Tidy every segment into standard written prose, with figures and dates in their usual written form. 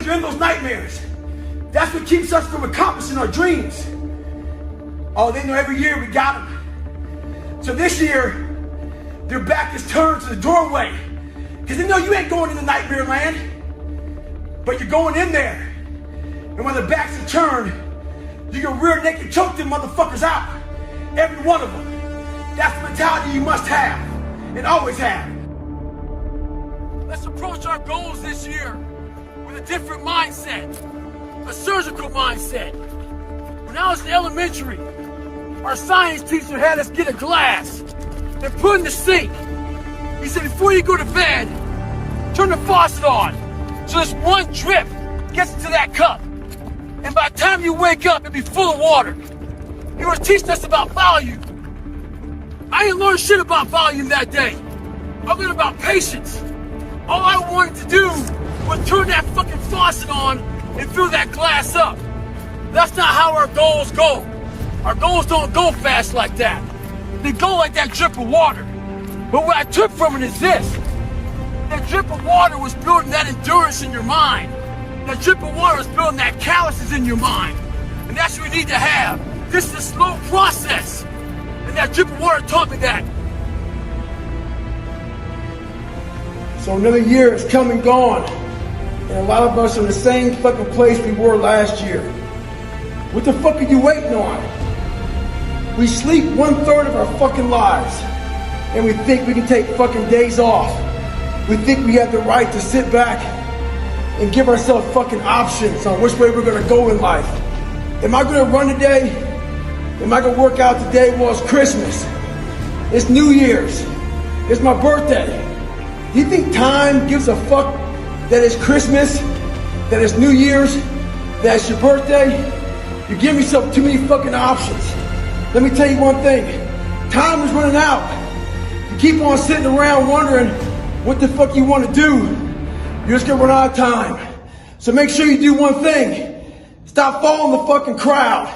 You're in those nightmares. That's what keeps us from accomplishing our dreams. Oh, they know every year we got them. So this year, their back is turned to the doorway. Because they know you ain't going into nightmare land. But you're going in there. And when the backs are turned, you can rear naked choke them motherfuckers out. Every one of them. That's the mentality you must have. And always have. Let's approach our goals this year with a different mindset, a surgical mindset. When I was in elementary, our science teacher had us get a glass and put in the sink. He said, before you go to bed, turn the faucet on so this one drip gets into that cup. And by the time you wake up, it'll be full of water. He was teaching us about volume. I didn't learn shit about volume that day. I learned about patience. All I wanted to do was turn that fucking faucet on and fill that glass up. That's not how our goals go. Our goals don't go fast like that. They go like that drip of water. But what I took from it is this. That drip of water was building that endurance in your mind. That drip of water was building that calluses in your mind. And that's what we need to have. This is a slow process. And that drip of water taught me that. So another year has come and gone. And a lot of us are in the same fucking place we were last year. What the fuck are you waiting on? We sleep 1/3 of our fucking lives. And we think we can take fucking days off. We think we have the right to sit back and give ourselves fucking options on which way we're gonna go in life. Am I gonna run today? Am I gonna work out today? Well, it's Christmas. It's New Year's. It's my birthday. Do you think time gives a fuck that it's Christmas, that it's New Year's, that it's your birthday? You're giving yourself too many fucking options. Let me tell you one thing. Time is running out. You keep on sitting around wondering what the fuck you want to do, you're just gonna run out of time. So make sure you do one thing. Stop following the fucking crowd.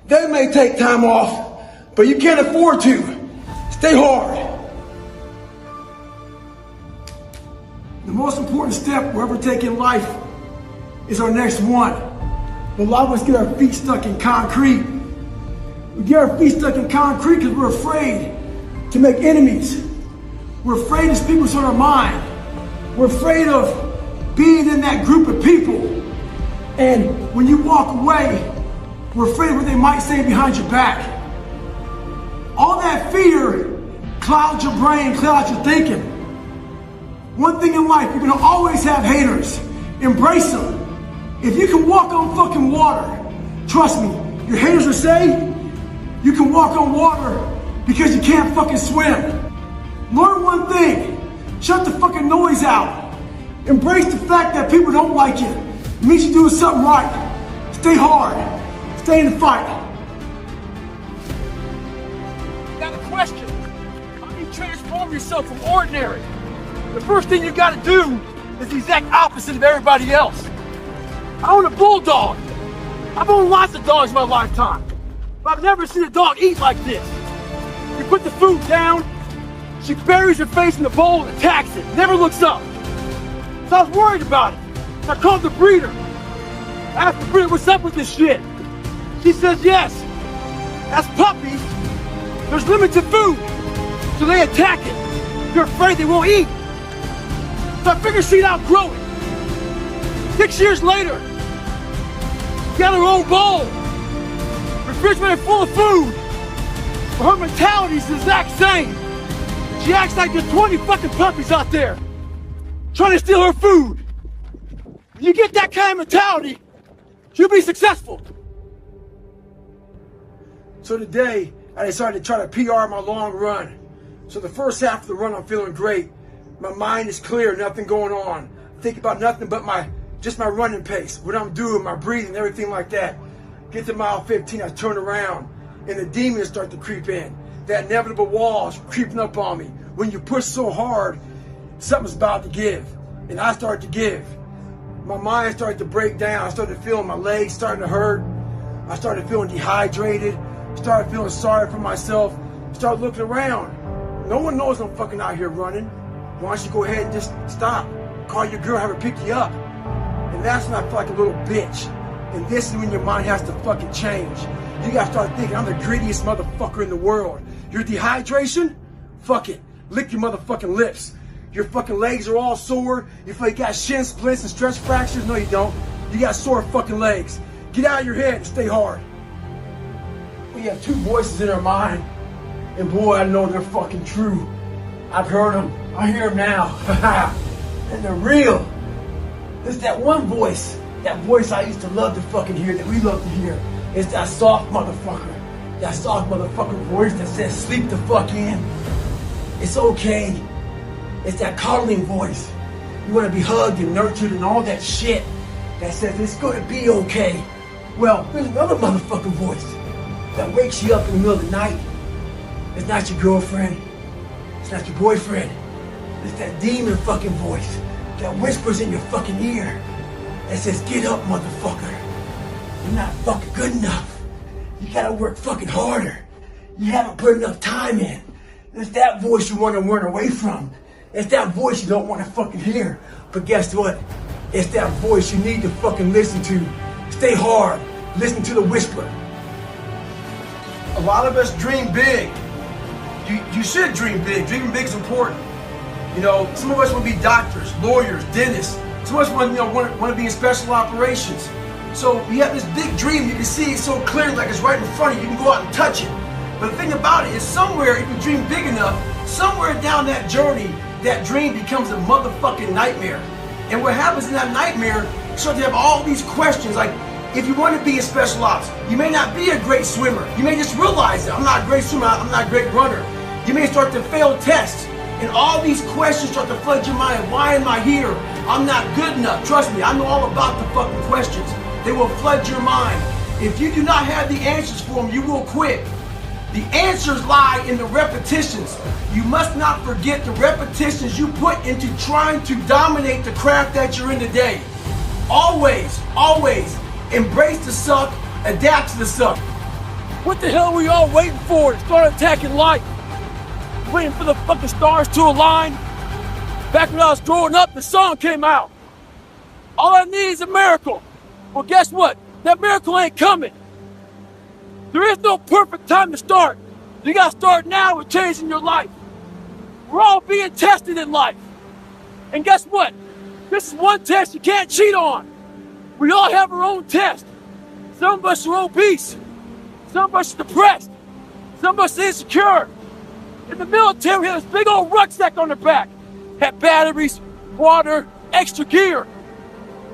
They may take time off, but you can't afford to. Stay hard. The most important step we'll ever take in life is our next one. But a lot of us get our feet stuck in concrete. We get our feet stuck in concrete because we're afraid to make enemies. We're afraid to speak what's on our mind. We're afraid of being in that group of people. And when you walk away, we're afraid of what they might say behind your back. All that fear clouds your brain, clouds your thinking. One thing in life, you're gonna always have haters. Embrace them. If you can walk on fucking water, trust me, your haters will say you can walk on water because you can't fucking swim. Learn one thing. Shut the fucking noise out. Embrace the fact that people don't like you. It means you're doing something right. Stay hard. Stay in the fight. Now the question, how do you transform yourself from ordinary? The first thing you gotta do is the exact opposite of everybody else. I own a bulldog. I've owned lots of dogs in my lifetime. But I've never seen a dog eat like this. You put the food down, she buries her face in the bowl and attacks it. Never looks up. So I was worried about it. So I called the breeder. I asked the breeder, what's up with this shit? She says, yes. As puppies, there's limited food. So they attack it. They're afraid they won't eat. So I figured she'd outgrow it. 6 years later, she got her own bowl. Refrigerator full of food. But her mentality is the exact same. She acts like there's 20 fucking puppies out there trying to steal her food. When you get that kind of mentality, you'll be successful. So today, I decided to try to PR my long run. So the first half of the run, I'm feeling great. My mind is clear, nothing going on. Think about nothing but my running pace, what I'm doing, my breathing, everything like that. Get to mile 15, I turn around, and the demons start to creep in. That inevitable wall's creeping up on me. When you push so hard, something's about to give. And I started to give. My mind started to break down. I started feeling my legs starting to hurt. I started feeling dehydrated. Started feeling sorry for myself. Started looking around. No one knows I'm fucking out here running. Why don't you go ahead and just stop? Call your girl, have her pick you up. And that's when I feel like a little bitch. And this is when your mind has to fucking change. You gotta start thinking, I'm the greediest motherfucker in the world. Your dehydration? Fuck it. Lick your motherfucking lips. Your fucking legs are all sore. You feel like you got shin splints and stress fractures? No, you don't. You got sore fucking legs. Get out of your head and stay hard. We have two voices in our mind. And boy, I know they're fucking true. I've heard them. I hear them now. And they're real. There's that one voice. That voice I used to love to fucking hear, that we love to hear. It's that soft motherfucker. That soft motherfucker voice that says, sleep the fuck in. It's okay. It's that coddling voice. You want to be hugged and nurtured and all that shit that says it's going to be okay. Well, there's another motherfucking voice that wakes you up in the middle of the night. It's not your girlfriend. It's not your boyfriend. It's that demon fucking voice that whispers in your fucking ear that says, get up, motherfucker. You're not fucking good enough. You gotta work fucking harder. You haven't put enough time in. It's that voice you want to run away from. It's that voice you don't want to fucking hear. But guess what? It's that voice you need to fucking listen to. Stay hard. Listen to the whisper. A lot of us dream big. You should dream big. Dreaming big is important. You know, some of us want to be doctors, lawyers, dentists. Some of us want to be in special operations. So you have this big dream. You can see it so clearly, like it's right in front of you. You can go out and touch it. But the thing about it is, somewhere, if you dream big enough, somewhere down that journey, that dream becomes a motherfucking nightmare. And what happens in that nightmare, you start to have all these questions, like, if you want to be in special ops, you may not be a great swimmer. You may just realize that I'm not a great swimmer, I'm not a great runner. You may start to fail tests, and all these questions start to flood your mind. Why am I here? I'm not good enough. Trust me, I know all about the fucking questions. They will flood your mind. If you do not have the answers for them, you will quit. The answers lie in the repetitions. You must not forget the repetitions you put into trying to dominate the craft that you're in today. Always, always embrace the suck, adapt to the suck. What the hell were you all waiting for to start attacking life? Waiting for the fucking stars to align? Back when I was growing up, the song came out. All I need is a miracle. Well, guess what? That miracle ain't coming. There is no perfect time to start. You gotta start now with changing your life. We're all being tested in life. And guess what? This is one test you can't cheat on. We all have our own test. Some of us are obese. Some of us are depressed. Some of us are insecure. In the military, we had this big old rucksack on their back. Had batteries, water, extra gear.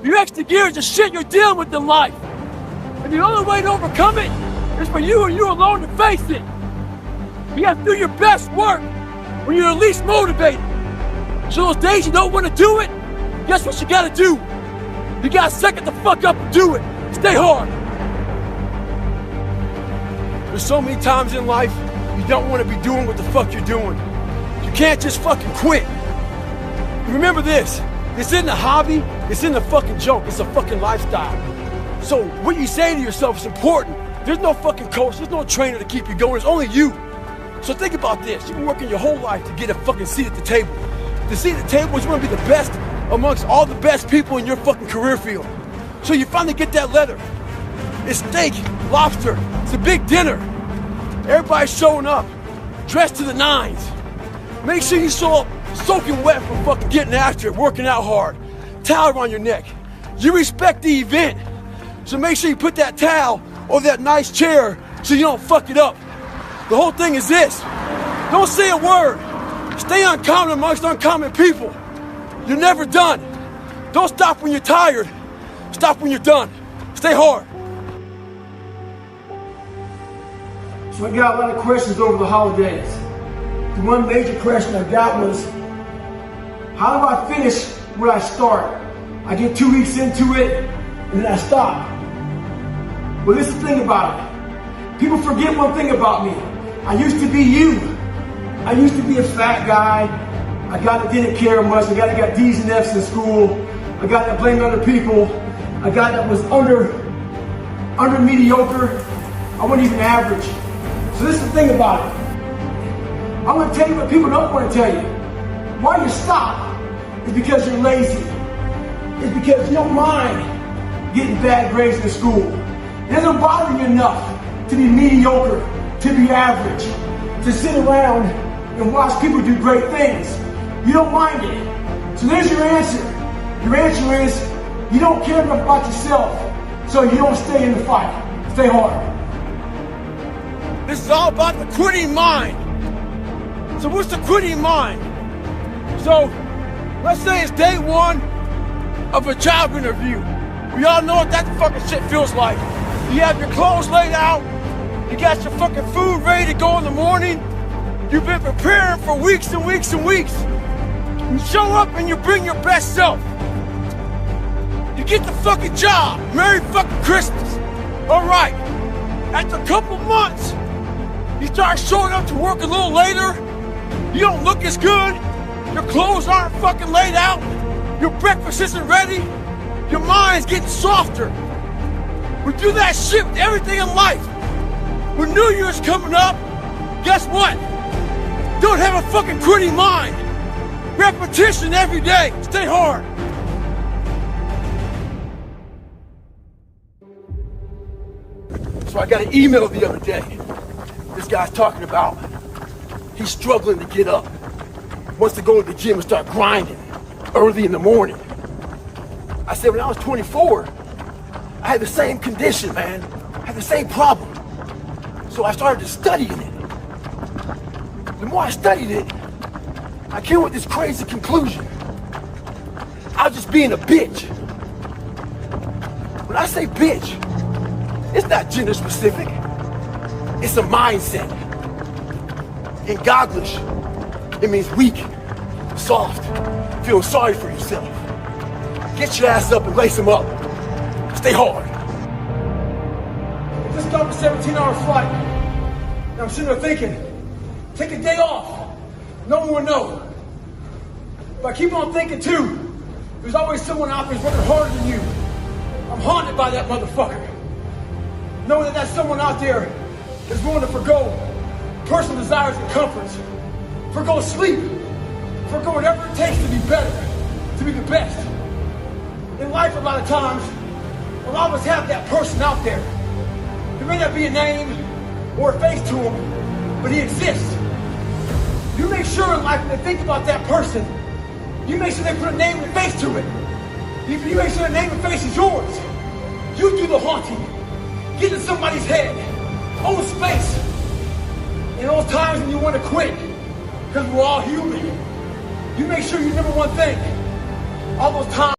Your extra gear is the shit you're dealing with in life. And the only way to overcome it is for you and you alone to face it. You have to do your best work when you're least motivated. So those days you don't want to do it, guess what you gotta do? You gotta suck it the fuck up and do it. Stay hard. There's so many times in life you don't want to be doing what the fuck you're doing. You can't just fucking quit. Remember this. This isn't a hobby, this isn't a fucking joke, it's a fucking lifestyle. So what you say to yourself is important. There's no fucking coach, there's no trainer to keep you going, it's only you. So think about this, you've been working your whole life to get a fucking seat at the table. The seat at the table is you want to be the best amongst all the best people in your fucking career field. So you finally get that letter. It's steak, lobster, it's a big dinner. Everybody's showing up, dressed to the nines. Make sure you show up soaking wet from fucking getting after it, working out hard. Towel around your neck. You respect the event. So make sure you put that towel over that nice chair so you don't fuck it up. The whole thing is this. Don't say a word. Stay uncommon amongst uncommon people. You're never done. Don't stop when you're tired. Stop when you're done. Stay hard. So I got a lot of questions over the holidays. The one major question I got was, how do I finish what I start? I get 2 weeks into it, and then I stop. Well, this is the thing about it. People forget one thing about me. I used to be you. I used to be a fat guy. A guy that didn't care much. A guy that got D's and F's in school. A guy that blamed other people. A guy that was under mediocre. I wasn't even average. So this is the thing about it. I'm going to tell you what people don't want to tell you. Why you stop is because you're lazy. It's because you don't mind getting bad grades in school. It doesn't bother you enough to be mediocre, to be average, to sit around and watch people do great things. You don't mind it. So there's your answer. Your answer is you don't care enough about yourself, so you don't stay in the fight. Stay hard. This is all about the quitting mind. So what's the quitting mind? So let's say it's day one of a job interview. We all know what that fucking shit feels like. You have your clothes laid out. You got your fucking food ready to go in the morning. You've been preparing for weeks and weeks and weeks. You show up and you bring your best self. You get the fucking job. Merry fucking Christmas. All right. After a couple months, you start showing up to work a little later. You don't look as good. Your clothes aren't fucking laid out. Your breakfast isn't ready. Your mind's getting softer. We do that shit with everything in life. When New Year's coming up, guess what? Don't have a fucking quitting mind. Repetition every day. Stay hard. So I got an email the other day. This guy's talking about he's struggling to get up. Wants to go to the gym and start grinding early in the morning. I said, when I was 24, I had the same condition, man. I had the same problem. So I started studying it. The more I studied it, I came with this crazy conclusion. I was just being a bitch. When I say bitch, it's not gender specific. It's a mindset. In Gogglish, it means weak, soft, feeling sorry for yourself. Get your ass up and lace them up. Stay hard. I just got off a 17-hour flight. And I'm sitting there thinking, take a day off. No one will know. But I keep on thinking too, there's always someone out there who's working harder than you. I'm haunted by that motherfucker. Knowing that that's someone out there that's willing to forgo personal desires and comforts, forgo sleep, forgo whatever it takes to be better, to be the best. In life, a lot of times, a lot of us have that person out there. There may not be a name or a face to him, but he exists. You make sure in life when they think about that person, you make sure they put a name and a face to it. You make sure the name and face is yours. You do the haunting. Get in somebody's head. Own space. In those times when you want to quit, because we're all human, you make sure you remember one thing. All those times